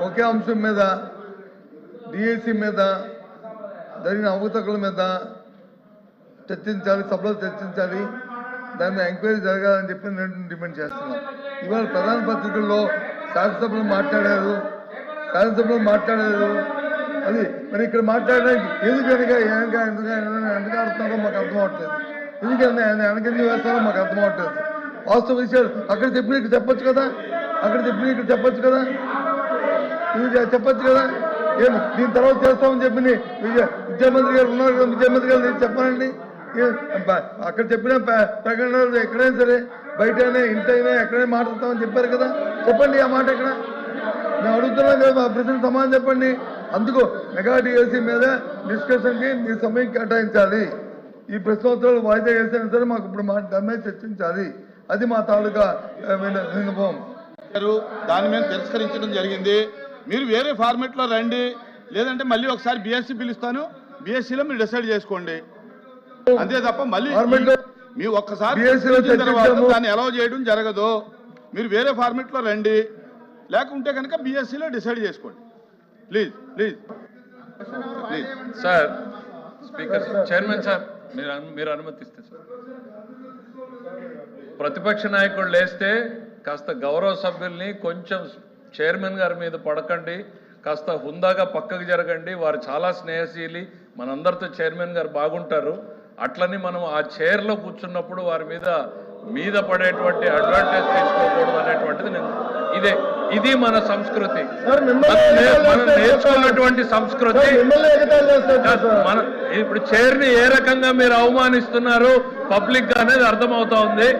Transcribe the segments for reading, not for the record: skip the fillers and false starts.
ఒకే అంశం మీద డిఎస్సి మీద జరిగిన అవకతవకల మీద చర్చించాలి, సభలో చర్చించాలి, దాని మీద ఎంక్వైరీ జరగాలని చెప్పి నేను డిమాండ్ చేస్తున్నాను. ఇవాళ ప్రధాన పత్రికల్లో శాసనసభలో మాట్లాడారు అది మరి ఇక్కడ మాట్లాడడానికి ఎందుకు ఎందుకు ఆడుతున్నారో మాకు అర్థం అవట్లేదు, ఎందుకంటే వెనకెందుకు వేస్తారో మాకు అర్థం అవట్లేదు. వాస్తవ విషయాలు అక్కడ చెప్పిన ఇక్కడ చెప్పొచ్చు కదా, చెప్పొచ్చు కదా. ఏమి దీని తర్వాత చేస్తామని చెప్పి విద్యామంత్రి గారు ఉన్నారు కదా, విద్యామంత్రి గారు నేను చెప్పానండి. అక్కడ చెప్పిన ప్రకటనలు ఎక్కడైనా సరే బయటైనా ఇంటైనా ఎక్కడైనా మాట్లాడతామని చెప్పారు కదా, చెప్పండి ఆ మాట ఎక్కడ. మేము అడుగుతున్నాం కదా, మా ప్రశ్నకు సమాధానం చెప్పండి. అందుకు మెగా డిఎస్సి మీద డిస్కషన్కి మీ సమయం కేటాయించాలి. ఈ ప్రశ్నోత్తరాలు వాయిదా వేసినా సరే మాకు ఇప్పుడు దాని మీద చర్చించాలి. అది మా తాలూకా విన్నపం. దాని మీద తిరస్కరించడం జరిగింది. మీరు వేరే ఫార్మెట్లో రండి, లేదంటే మళ్ళీ ఒకసారి బీఎస్సీ పిలుస్తాను, బీఎస్సీలో మీరు డిసైడ్ చేసుకోండి. అంతే తప్ప మళ్ళీ మీరు ఒక్కసారి తర్వాత దాన్ని అలౌ చేయడం జరగదు. మీరు వేరే ఫార్మెట్లో రండి, లేకుంటే కనుక బీఎస్సీలో డిసైడ్ చేసుకోండి. Please sir. Speaker chairman sir, మీరు అనుమతిస్తే సార్. ప్రతిపక్ష నాయకుడు లేస్తే కాస్త గౌరవ సభ్యుల్ని కొంచెం చైర్మన్ గారి మీద పడకండి, కాస్త హుందాగా పక్కకు జరగండి. వారు చాలా స్నేహశీలి, మనందరితో చైర్మన్ గారు బాగుంటారు. అట్లని మనం ఆ చైర్లో కూర్చున్నప్పుడు వారి మీద పడేటువంటి అడ్వాంటేజ్ తీసుకోకూడదు అనేటువంటిది ఇది మన సంస్కృతి, మనం నేర్చుకున్నటువంటి సంస్కృతి. ఇప్పుడు చైర్ని ఏ రకంగా మీరు అవమానిస్తున్నారు పబ్లిక్ గా అనేది అర్థమవుతా ఉంది.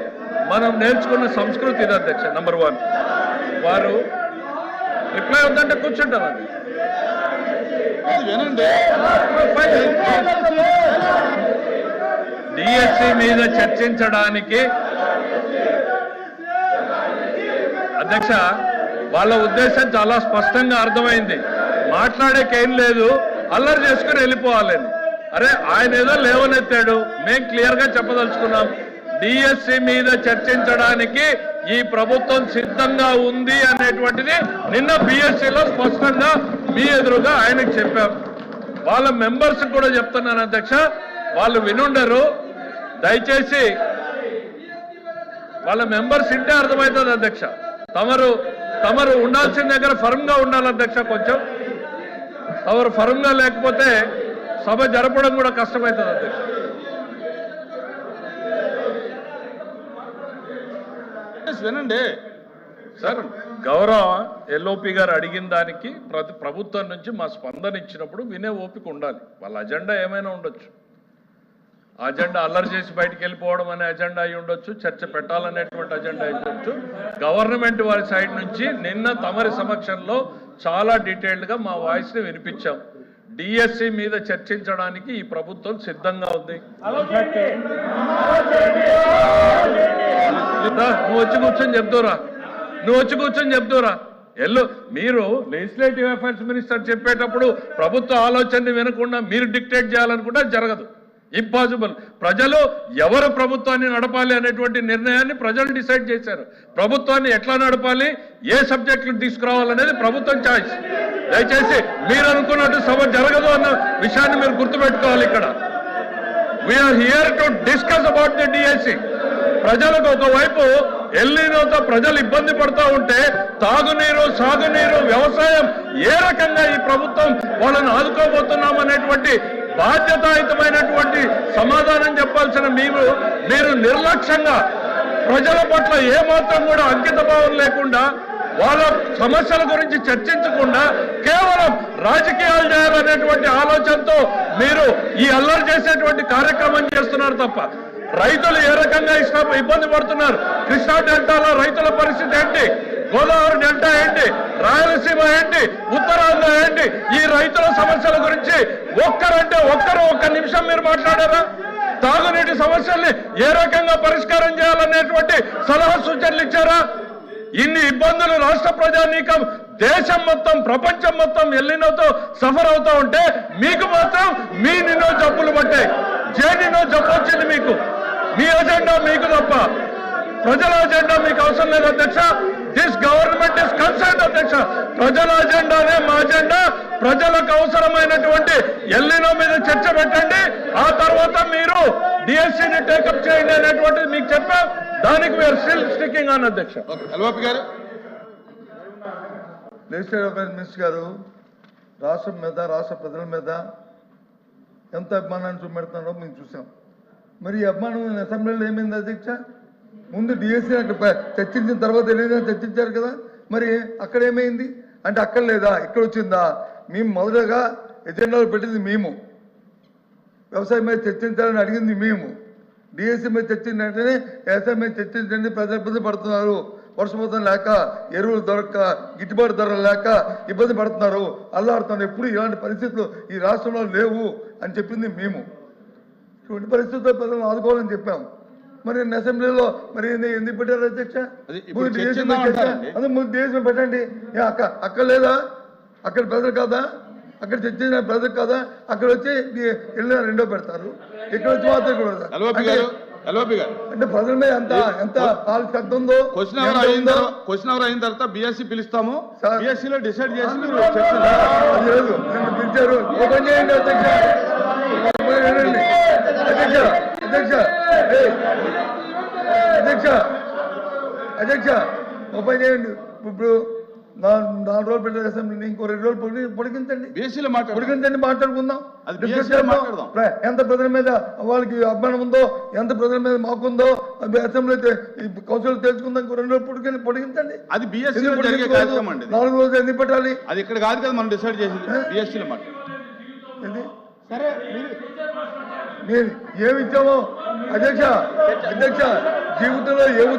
మనం నేర్చుకున్న సంస్కృతి ఇది అధ్యక్ష. నంబర్ 1, వారు రిప్లై అవుతుంటే కూర్చుంటారు. డిఎస్సి మీద చర్చించడానికి అధ్యక్ష వాళ్ళ ఉద్దేశం చాలా స్పష్టంగా అర్థమైంది. మాట్లాడేకేం లేదు, అల్లరి చేసుకుని వెళ్ళిపోవాలని. అరే ఆయన ఏదో లేవనెత్తాడు, మేము క్లియర్ గా చెప్పదలుచుకున్నాం. డిఎస్సి మీద చర్చించడానికి ఈ ప్రభుత్వం సిద్ధంగా ఉంది అనేటువంటిది నిన్న బిఎస్సిలో స్పష్టంగా మీ ఎదురుగా ఆయనకు చెప్పాం. వాళ్ళ మెంబర్స్ కూడా చెప్తున్నాను అధ్యక్ష, వాళ్ళు వినుండరు. దయచేసి వాళ్ళ మెంబర్స్ ఇంటే అర్థమవుతుంది అధ్యక్ష. తమరు ఉండాల్సిన దగ్గర ఫర్మ్ గా ఉండాలి అధ్యక్ష. కొంచెం తమరు ఫర్మ్ గా లేకపోతే సభ జరపడం కూడా కష్టమవుతుంది అధ్యక్ష. వినండి సార్, గౌరవ ఎల్ఓపి గారు అడిగిన దానికి ప్రభుత్వం నుంచి మా స్పందన ఇచ్చినప్పుడు వినే ఓపిక ఉండాలి. వాళ్ళ అజెండా ఏమైనా ఉండొచ్చు, అజెండా అల్లరి చేసి బయటికి వెళ్ళిపోవడం అనే అజెండా అయి ఉండొచ్చు, చర్చ పెట్టాలనేటువంటి అజెండా అయి ఉండొచ్చు. గవర్నమెంట్ వారి సైడ్ నుంచి నిన్న తమరి సమక్షంలో చాలా డీటెయిల్డ్గా మా వాయిస్ని వినిపించాం. డిఎస్సి మీద చర్చించడానికి ఈ ప్రభుత్వం సిద్ధంగా ఉంది. నువ్వు వచ్చి కూర్చొని చెప్తురా మీరు లెజిస్లేటివ్ అఫైర్స్ మినిస్టర్ చెప్పేటప్పుడు ప్రభుత్వ ఆలోచనని వినకుండా మీరు డిక్టేట్ చేయాలనుకుంటే జరగదు, ఇంపాసిబుల్. ప్రజలు ఎవరు ప్రభుత్వాన్ని నడపాలి అనేటువంటి నిర్ణయాన్ని ప్రజలు డిసైడ్ చేశారు. ప్రభుత్వాన్ని ఎట్లా నడపాలి, ఏ సబ్జెక్టులు తీసుకురావాలనేది ప్రభుత్వం చాయిస్. దయచేసి మీరు అనుకున్నట్టు సభ జరగదు అన్న విషయాన్ని మీరు గుర్తుపెట్టుకోవాలి. ఇక్కడ we are here to discuss about the DSC. ప్రజలకు ఒకవైపు ఎల్నినోతో ప్రజలు ఇబ్బంది పడుతూ ఉంటే తాగునీరు, సాగునీరు, వ్యవసాయం ఏ రకంగా ఈ ప్రభుత్వం వాళ్ళని ఆదుకోబోతున్నాం అనేటువంటి బాధ్యతాయుతమైనటువంటి సమాధానం చెప్పాల్సిన మీరు నిర్లక్ష్యంగా ప్రజల పట్ల ఏమాత్రం కూడా అంకిత భావం లేకుండా వాళ్ళ సమస్యల గురించి చర్చించకుండా కేవలం రాజకీయాలు చేయాలనేటువంటి ఆలోచనతో మీరు ఈ అల్లరి చేసేటువంటి కార్యక్రమం చేస్తున్నారు తప్ప రైతులు ఏ రకంగా ఇబ్బంది పడుతున్నారు, కృష్ణా డెల్టాలో రైతుల పరిస్థితి ఏంటి, గోదావరి డెల్టా ఏంటి, రాయలసీమ ఏంటి, ఉత్తరాంధ్ర ఏంటి, ఈ రైతుల సమస్యల గురించి ఒక్క నిమిషం మీరు మాట్లాడారా? తాగునీటి సమస్యల్ని ఏ రకంగా పరిష్కారం చేయాలనేటువంటి సలహా సూచనలు ఇచ్చారా? ఇన్ని ఇబ్బందులు రాష్ట్ర ప్రజానీకం, దేశం మొత్తం, ప్రపంచం మొత్తం ఎల్లినోతో సఫర్ అవుతా ఉంటే మీకు మాత్రం మీ నిన్నో జబ్బులు పట్టాయి, జేనినో జబ్బు వచ్చింది మీకు. మీ అజెండా మీకు తప్ప ప్రజల అజెండా మీకు అవసరం లేదు అధ్యక్ష. దిస్ గవర్నమెంట్ ఇస్ కన్సర్న్ అధ్యక్ష. ప్రజల అజెండానే మా అజెండా. ప్రజలకు అవసరమైనటువంటి ఎల్లినో మీద చర్చ పెట్టండి, ఆ తర్వాత మీరు డిఎస్సీని టేకప్ చేయండి అనేటువంటిది మీకు చెప్పాం. దానికి వీఆర్ స్టిల్ స్టికింగ్ ఆన్ అధ్యక్ష. ఎల్ఓపి గారు. లెజిస్లేటివ్ అఫైర్స్ మినిస్టర్ గారు రాష్ట్రం మీద, రాష్ట్ర ప్రజల మీద ఎంత అభిమానాన్ని చూపెడుతున్నారో మేము చూసాం. మరి ఈ అభిమానం అసెంబ్లీలో ఏమైంది అధ్యక్ష? ముందు డిఎస్సీ అక్కడ చర్చించిన తర్వాత ఏదైనా చర్చించారు కదా, మరి అక్కడ ఏమైంది అంటే అక్కడ లేదా ఇక్కడ వచ్చిందా? మేము మొదటగా ఎజెండాలో పెట్టింది మేము, వ్యవసాయం మీద చర్చించాలని అడిగింది మేము. డిఎస్సీ మీద చర్చించిన వెంటనే వ్యవసాయం మీద చర్చించండి, ప్రజలు ఇబ్బంది పడుతున్నారు, వర్షపాతం లేక, ఎరువులు దొరక్క, గిట్టుబాటు ధరలు లేక ఇబ్బంది పడుతున్నారు, అల్లాడుతున్నారు. ఎప్పుడు ఇలాంటి పరిస్థితులు ఈ రాష్ట్రంలో లేవు అని చెప్పింది మేము. ఇటువంటి పరిస్థితుల్లో ప్రజలను ఆదుకోవాలని చెప్పాం. మరి అసెంబ్లీలో మరి ఎందుకు పెట్టారు అధ్యక్ష? ముందు డిఎస్సీ పెట్టండి. అక్కడ లేదా? అక్కడ ప్రజలు కాదా? అక్కడ చర్చించిన ప్రజలు కాదా? అక్కడ వచ్చి వెళ్ళిన రెండో పెడతారు, ఇక్కడ వచ్చి మాత్రం పెడతారు. అంటే ప్రజల మీద ఎంత ఆలోచన ఉందో. క్వశ్చన్ అవర్ అయిన తర్వాత బిఎస్సీ పిలుస్తాము, బిఎస్సీలో డిసైడ్ చేసి మీరు లేదు నన్ను పిలిచారు. ఓపెన్ చేయండి అధ్యక్ష, అధ్యక్ష అధ్యక్ష అధ్యక్ష అధ్యక్ష ఓపెన్ చేయండి. ఇప్పుడు 4 రోజులు పెట్టారు అసెంబ్లీని, ఇంకో 2 రోజులు పొడిగించండి, బిఎస్సీలో పొడిగించండి, మాట్లాడుకుందాం. మాట్లాడదాం. ఎంత ప్రజల మీద వాళ్ళకి అభిమానం ఉందో, ఎంత ప్రజల మీద మాకుందో అసెంబ్లీ కౌన్సిల్ తెలుసుకుందాం. ఇంకో 2 రోజులు పొడిగించండి. అది బిఎస్సీలో జరిగే కార్యక్రమం అండి. 4 రోజులు ఎందుకు పెట్టాలి? అది ఇక్కడ కాదు కదా మనం డిసైడ్ చేసింది, బిఎస్సీలో మాట్లాడు. సరే మీరు ఏమి ఇచ్చామో అధ్యక్ష, జీవితంలో ఏమి